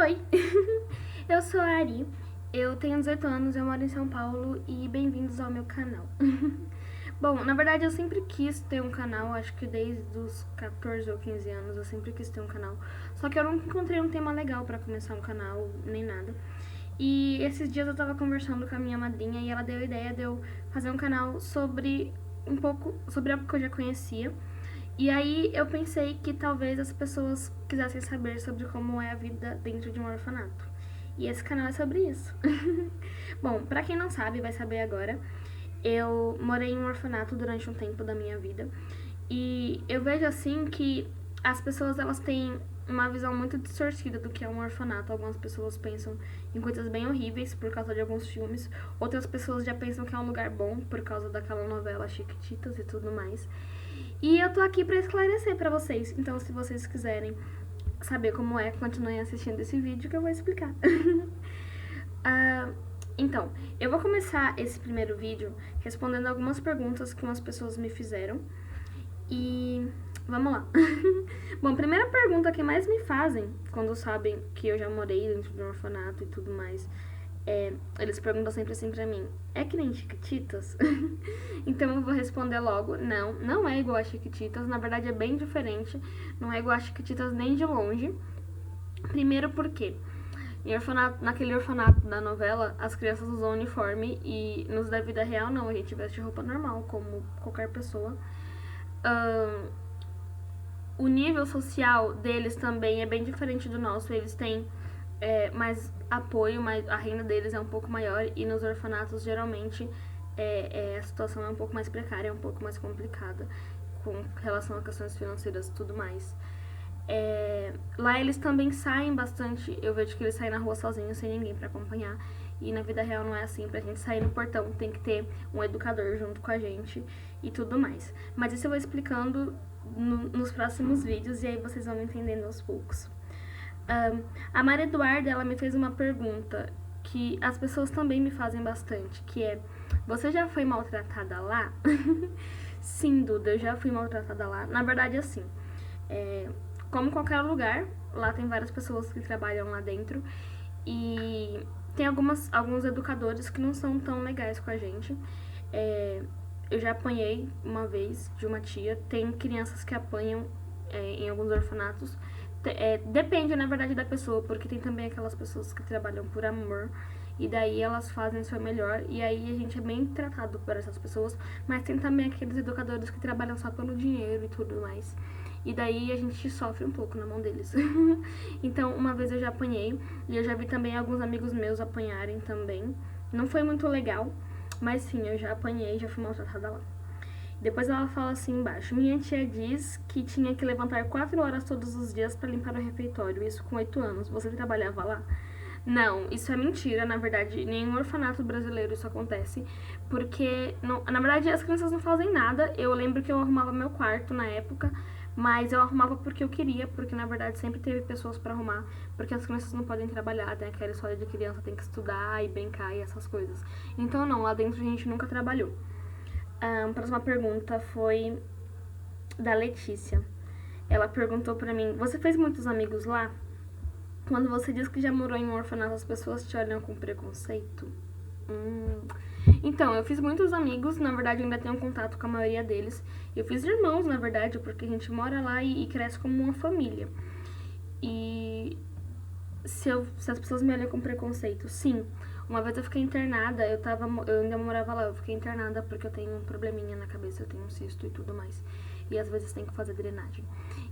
Oi, eu sou a Ari, eu tenho 18 anos, eu moro em São Paulo e bem-vindos ao meu canal. Bom, na verdade eu sempre quis ter um canal, acho que desde os 14 ou 15 anos eu sempre quis ter um canal. Só que eu não encontrei um tema legal pra começar um canal, nem nada. E esses dias eu tava conversando com a minha madrinha e ela deu a ideia de eu fazer um canal sobre um pouco, sobre algo que eu já conhecia. E aí eu pensei que talvez as pessoas quisessem saber sobre como é a vida dentro de um orfanato. E esse canal é sobre isso. Bom, pra quem não sabe, vai saber agora. Eu morei em um orfanato durante um tempo da minha vida. E eu vejo assim que as pessoas elas têm uma visão muito distorcida do que é um orfanato. Algumas pessoas pensam em coisas bem horríveis por causa de alguns filmes. Outras pessoas já pensam que é um lugar bom por causa daquela novela Chiquititas e tudo mais. E eu tô aqui pra esclarecer pra vocês. Então, se vocês quiserem saber como é, continuem assistindo esse vídeo que eu vou explicar. Então, eu vou começar esse primeiro vídeo respondendo algumas perguntas que umas pessoas me fizeram. E vamos lá. Bom, primeira pergunta que mais me fazem quando sabem que eu já morei dentro de um orfanato e tudo mais, eles perguntam sempre assim pra mim: é que nem Chiquititas? Então eu vou responder logo: não, não é igual a Chiquititas. Na verdade é bem diferente. Não é igual a Chiquititas nem de longe. Primeiro porque naquele orfanato da novela, as crianças usam uniforme e nos da vida real não, a gente veste roupa normal, como qualquer pessoa. O nível social deles também é bem diferente do nosso. Eles têm mais apoio, mas a renda deles é um pouco maior e nos orfanatos geralmente a situação é um pouco mais precária, é um pouco mais complicada com relação a questões financeiras e tudo mais. Lá eles também saem bastante, eu vejo que eles saem na rua sozinhos, sem ninguém pra acompanhar. E na vida real não é assim, pra gente sair no portão tem que ter um educador junto com a gente e tudo mais. Mas isso eu vou explicando nos próximos vídeos e aí vocês vão entendendo aos poucos. A Maria Eduarda, ela me fez uma pergunta que as pessoas também me fazem bastante, que é: você já foi maltratada lá? Sim, Duda, eu já fui maltratada lá. Na verdade, assim, como qualquer lugar, lá tem várias pessoas que trabalham lá dentro e tem alguns educadores que não são tão legais com a gente. Eu já apanhei uma vez de uma tia. Tem crianças que apanham em alguns orfanatos. Depende, na verdade, da pessoa, porque tem também aquelas pessoas que trabalham por amor e daí elas fazem o seu melhor e aí a gente é bem tratado por essas pessoas, mas tem também aqueles educadores que trabalham só pelo dinheiro e tudo mais. E daí a gente sofre um pouco na mão deles. Então, uma vez eu já apanhei e eu já vi também alguns amigos meus apanharem também. Não foi muito legal, mas sim, eu já apanhei, já fui maltratada lá. Depois ela fala assim embaixo: minha tia diz que tinha que levantar 4 horas todos os dias para limpar o refeitório, isso com 8 anos. Você trabalhava lá? Não, isso é mentira, na verdade, em nenhum orfanato brasileiro isso acontece, porque, não, na verdade, as crianças não fazem nada. Eu lembro que eu arrumava meu quarto na época, mas eu arrumava porque eu queria, porque, na verdade, sempre teve pessoas pra arrumar, porque as crianças não podem trabalhar, tem aquela história de criança tem que estudar e brincar e essas coisas. Então, não, lá dentro a gente nunca trabalhou. A próxima pergunta foi da Letícia. Ela perguntou pra mim: você fez muitos amigos lá? Quando você diz que já morou em um orfanato, as pessoas te olham com preconceito? Então, eu fiz muitos amigos, na verdade eu ainda tenho contato com a maioria deles. Eu fiz irmãos, na verdade, porque a gente mora lá e cresce como uma família. E se as pessoas me olham com preconceito, sim. Uma vez eu fiquei internada, eu ainda morava lá, eu fiquei internada porque eu tenho um probleminha na cabeça, eu tenho um cisto e tudo mais. E às vezes tem que fazer drenagem.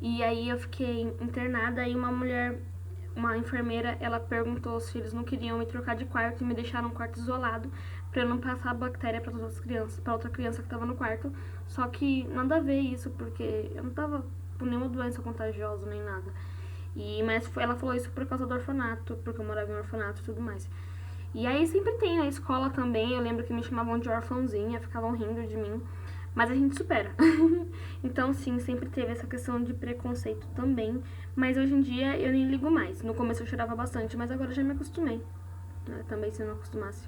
E aí eu fiquei internada e uma enfermeira, ela perguntou se eles não queriam me trocar de quarto e me deixar num quarto isolado pra eu não passar a bactéria para outras crianças, para outra criança que tava no quarto. Só que nada a ver isso, porque eu não tava com nenhuma doença contagiosa nem nada. Mas ela falou isso por causa do orfanato, porque eu morava em um orfanato e tudo mais. E aí sempre tem na escola também, eu lembro que me chamavam de orfãozinha, ficavam rindo de mim, mas a gente supera. Então sim, sempre teve essa questão de preconceito também, mas hoje em dia eu nem ligo mais. No começo eu chorava bastante, mas agora eu já me acostumei. Também se eu não acostumasse.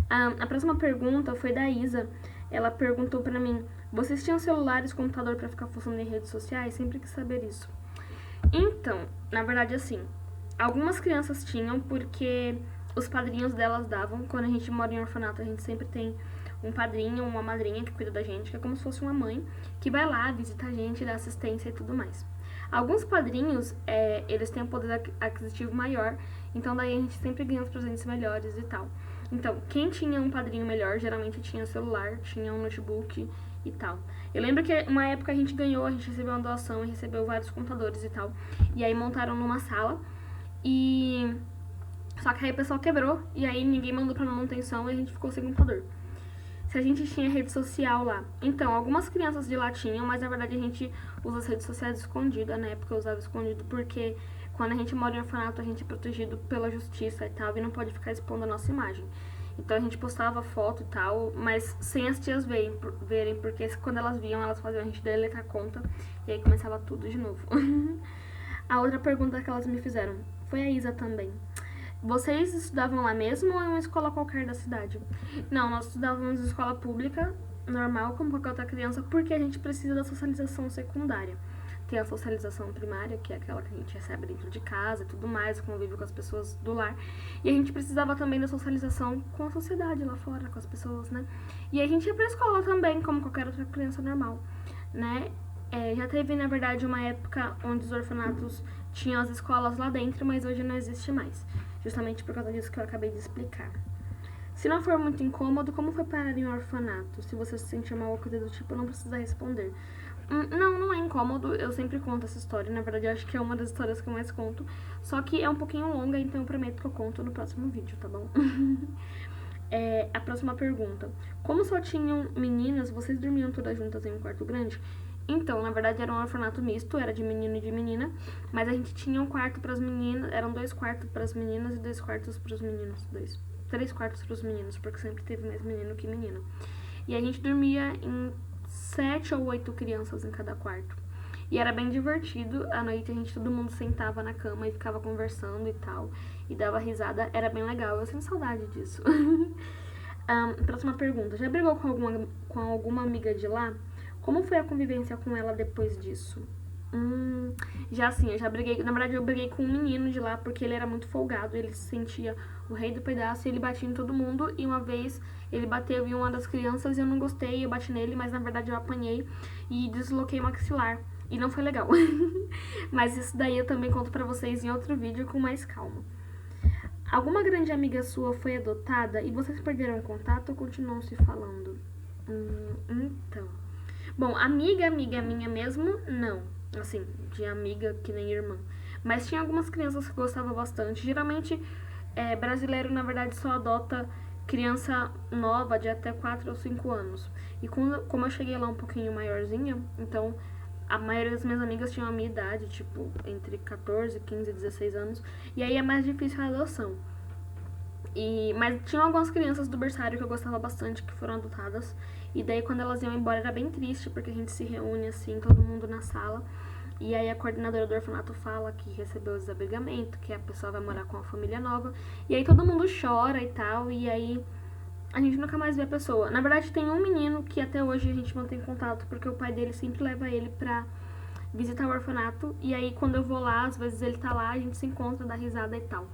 A próxima pergunta foi da Isa. Ela perguntou pra mim: vocês tinham celulares, computador pra ficar fuçando em redes sociais? Sempre quis saber isso. Então, na verdade assim, Algumas crianças tinham porque os padrinhos delas davam. Quando a gente mora em orfanato, a gente sempre tem um padrinho, uma madrinha que cuida da gente, que é como se fosse uma mãe, que vai lá, visita a gente, dá assistência e tudo mais. Alguns padrinhos, eles têm um poder aquisitivo maior, então daí a gente sempre ganha os presentes melhores e tal. Então, quem tinha um padrinho melhor, geralmente tinha celular, tinha um notebook e tal. Eu lembro que uma época a gente recebeu uma doação e recebeu vários computadores e tal. E aí montaram numa sala e... Só que aí o pessoal quebrou e aí ninguém mandou pra manutenção e a gente ficou sem computador. Se a gente tinha rede social lá. Então, algumas crianças de lá tinham, mas na verdade a gente usa as redes sociais escondidas. Na época eu usava escondido porque quando a gente mora em orfanato a gente é protegido pela justiça e tal, e não pode ficar expondo a nossa imagem. Então a gente postava foto e tal, mas sem as tias verem, porque quando elas viam, elas faziam a gente deletar a conta e aí começava tudo de novo. A outra pergunta que elas me fizeram foi a Isa também. Vocês estudavam lá mesmo ou em uma escola qualquer da cidade? Não, nós estudávamos em escola pública, normal, como qualquer outra criança, porque a gente precisa da socialização secundária. Tem a socialização primária, que é aquela que a gente recebe dentro de casa e tudo mais, convive com as pessoas do lar. E a gente precisava também da socialização com a sociedade lá fora, com as pessoas, né? E a gente ia pra escola também, como qualquer outra criança normal, né? Já teve, na verdade, uma época onde os orfanatos tinham as escolas lá dentro, mas hoje não existe mais. Justamente por causa disso que eu acabei de explicar. Se não for muito incômodo, como foi parar em um orfanato? Se você se sentir mal ou coisa do tipo, não precisa responder. Não é incômodo, eu sempre conto essa história. Na verdade, eu acho que é uma das histórias que eu mais conto. Só que é um pouquinho longa, então eu prometo que eu conto no próximo vídeo, tá bom? A próxima pergunta. Como só tinham meninas, vocês dormiam todas juntas em um quarto grande? Então, na verdade, era um orfanato misto, era de menino e de menina, mas a gente tinha um quarto pras meninas, eram 2 quartos pras meninas e 2 quartos pros meninos, 3 quartos pros meninos, porque sempre teve mais menino que menina. E a gente dormia em 7 ou 8 crianças em cada quarto. E era bem divertido, à noite todo mundo sentava na cama e ficava conversando e tal, e dava risada, era bem legal, eu sinto saudade disso. Próxima pergunta, já brigou com alguma amiga de lá? Como foi a convivência com ela depois disso? Já sim, eu já briguei. Na verdade, eu briguei com um menino de lá porque ele era muito folgado. Ele se sentia o rei do pedaço e ele batia em todo mundo. E uma vez ele bateu em uma das crianças e eu não gostei. Eu bati nele, mas na verdade eu apanhei e desloquei o maxilar. E não foi legal. Mas isso daí eu também conto pra vocês em outro vídeo com mais calma. Alguma grande amiga sua foi adotada e vocês perderam contato ou continuam se falando? Então. Bom, amiga minha mesmo, não. Assim, de amiga que nem irmã. Mas tinha algumas crianças que gostavam bastante. Geralmente, brasileiro, na verdade, só adota criança nova de até 4 ou 5 anos. E como eu cheguei lá um pouquinho maiorzinha, então a maioria das minhas amigas tinham a minha idade, tipo, entre 14, 15 e 16 anos. E aí é mais difícil a adoção. Mas tinham algumas crianças do berçário que eu gostava bastante, que foram adotadas. E daí quando elas iam embora era bem triste, porque a gente se reúne assim, todo mundo na sala. E aí a coordenadora do orfanato fala que recebeu o desabrigamento, que a pessoa vai morar com uma família nova. E aí todo mundo chora e tal, e aí a gente nunca mais vê a pessoa. Na verdade tem um menino que até hoje a gente mantém contato, porque o pai dele sempre leva ele pra visitar o orfanato. E aí quando eu vou lá, às vezes ele tá lá, a gente se encontra, dá risada e tal.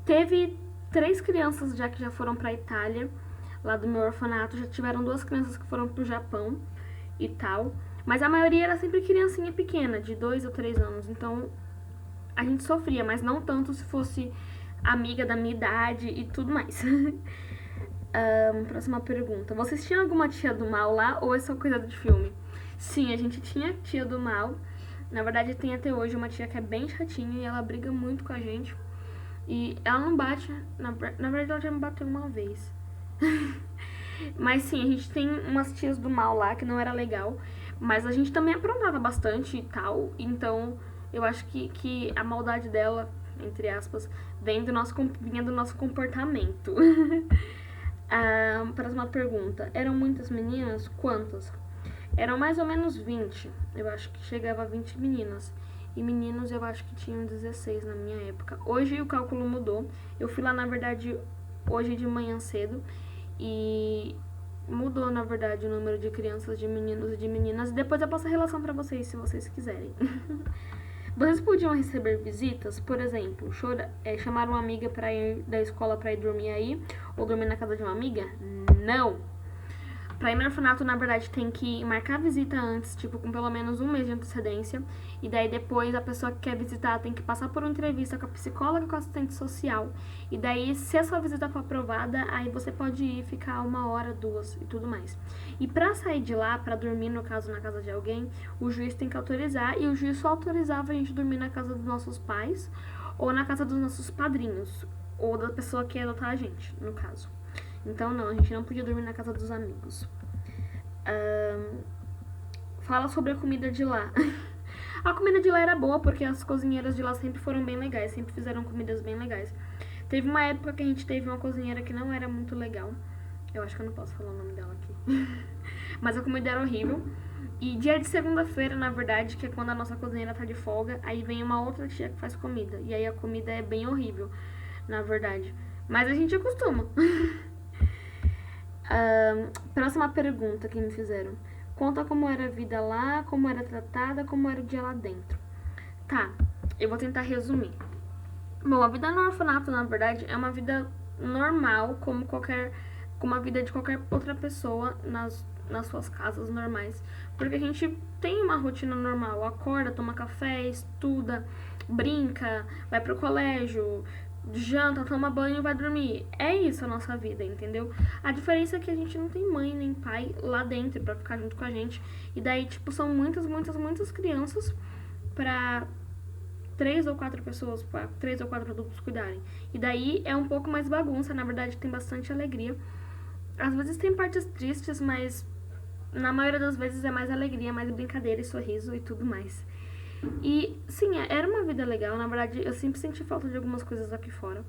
Teve 3 crianças já que já foram pra Itália, lá do meu orfanato. Já tiveram 2 crianças que foram pro Japão e tal. Mas a maioria era sempre criancinha pequena, de 2 ou 3 anos. Então a gente sofria, mas não tanto se fosse amiga da minha idade e tudo mais. Próxima pergunta. Vocês tinham alguma tia do mal lá ou é só coisa de filme? Sim, a gente tinha tia do mal. Na verdade tem até hoje uma tia que é bem chatinha e ela briga muito com a gente. E ela não bate, na verdade ela já me bateu uma vez. Mas sim, a gente tem umas tias do mal lá que não era legal. Mas a gente também aprontava bastante e tal. Então eu acho que a maldade dela, entre aspas, vinha do nosso comportamento. Próxima pergunta. Eram muitas meninas? Quantas? Eram mais ou menos 20. Eu acho que chegava a 20 meninas. E meninos eu acho que tinham 16 na minha época. Hoje o cálculo mudou. Eu fui lá, na verdade, hoje de manhã cedo. E mudou, na verdade, o número de crianças, de meninos e de meninas. Depois eu passo a relação pra vocês, se vocês quiserem. Vocês podiam receber visitas, por exemplo, chamar uma amiga para ir da escola para ir dormir aí, ou dormir na casa de uma amiga? Não! Pra ir no orfanato, na verdade, tem que marcar visita antes, tipo, com pelo menos um mês de antecedência. E daí depois a pessoa que quer visitar tem que passar por uma entrevista com a psicóloga e com a assistente social. E daí, se a sua visita for aprovada, aí você pode ir ficar 1 hora, 2 e tudo mais. E pra sair de lá, pra dormir, no caso, na casa de alguém, o juiz tem que autorizar. E o juiz só autorizava a gente dormir na casa dos nossos pais ou na casa dos nossos padrinhos. Ou da pessoa que ia adotar a gente, no caso. Então, não, a gente não podia dormir na casa dos amigos. Fala sobre a comida de lá. A comida de lá era boa porque as cozinheiras de lá sempre foram bem legais, sempre fizeram comidas bem legais. Teve uma época que a gente teve uma cozinheira que não era muito legal. Eu acho que eu não posso falar o nome dela aqui. Mas a comida era horrível. E dia de segunda-feira, na verdade, que é quando a nossa cozinheira tá de folga, aí vem uma outra tia que faz comida. E aí a comida é bem horrível, na verdade. Mas a gente acostuma. Próxima pergunta que me fizeram. Conta como era a vida lá, como era tratada, como era o dia lá dentro. Tá, eu vou tentar resumir. Bom, a vida no orfanato, na verdade, é uma vida normal, como a vida de qualquer outra pessoa nas suas casas normais. Porque a gente tem uma rotina normal. Acorda, toma café, estuda, brinca, vai pro colégio, janta, toma banho e vai dormir. É isso a nossa vida, entendeu? A diferença é que a gente não tem mãe nem pai lá dentro pra ficar junto com a gente. E daí, tipo, são muitas crianças pra 3 ou 4 pessoas, pra 3 ou 4 adultos cuidarem. E daí é um pouco mais bagunça, na verdade tem bastante alegria. Às vezes tem partes tristes, mas na maioria das vezes é mais alegria, mais brincadeira e sorriso e tudo mais. E sim, era uma vida legal. Na verdade, eu sempre senti falta de algumas coisas aqui fora.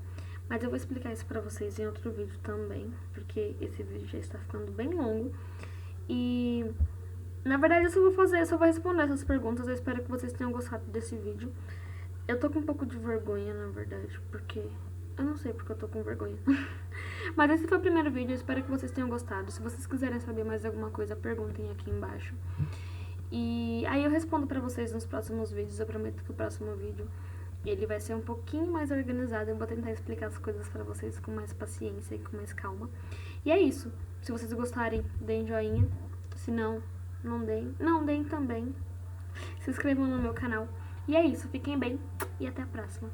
Mas eu vou explicar isso pra vocês em outro vídeo também, porque esse vídeo já está ficando bem longo. E na verdade eu só vou responder essas perguntas. Eu espero que vocês tenham gostado desse vídeo. Eu tô com um pouco de vergonha, na verdade, porque eu não sei porque eu tô com vergonha. Mas esse foi o primeiro vídeo, eu espero que vocês tenham gostado. Se vocês quiserem saber mais alguma coisa, perguntem aqui embaixo. E aí eu respondo pra vocês nos próximos vídeos. Eu prometo que o próximo vídeo ele vai ser um pouquinho mais organizado. Eu vou tentar explicar as coisas pra vocês com mais paciência e com mais calma. E é isso. Se vocês gostarem, deem joinha. Se não, não deem. Não deem também. Se inscrevam no meu canal. E é isso. Fiquem bem e até a próxima.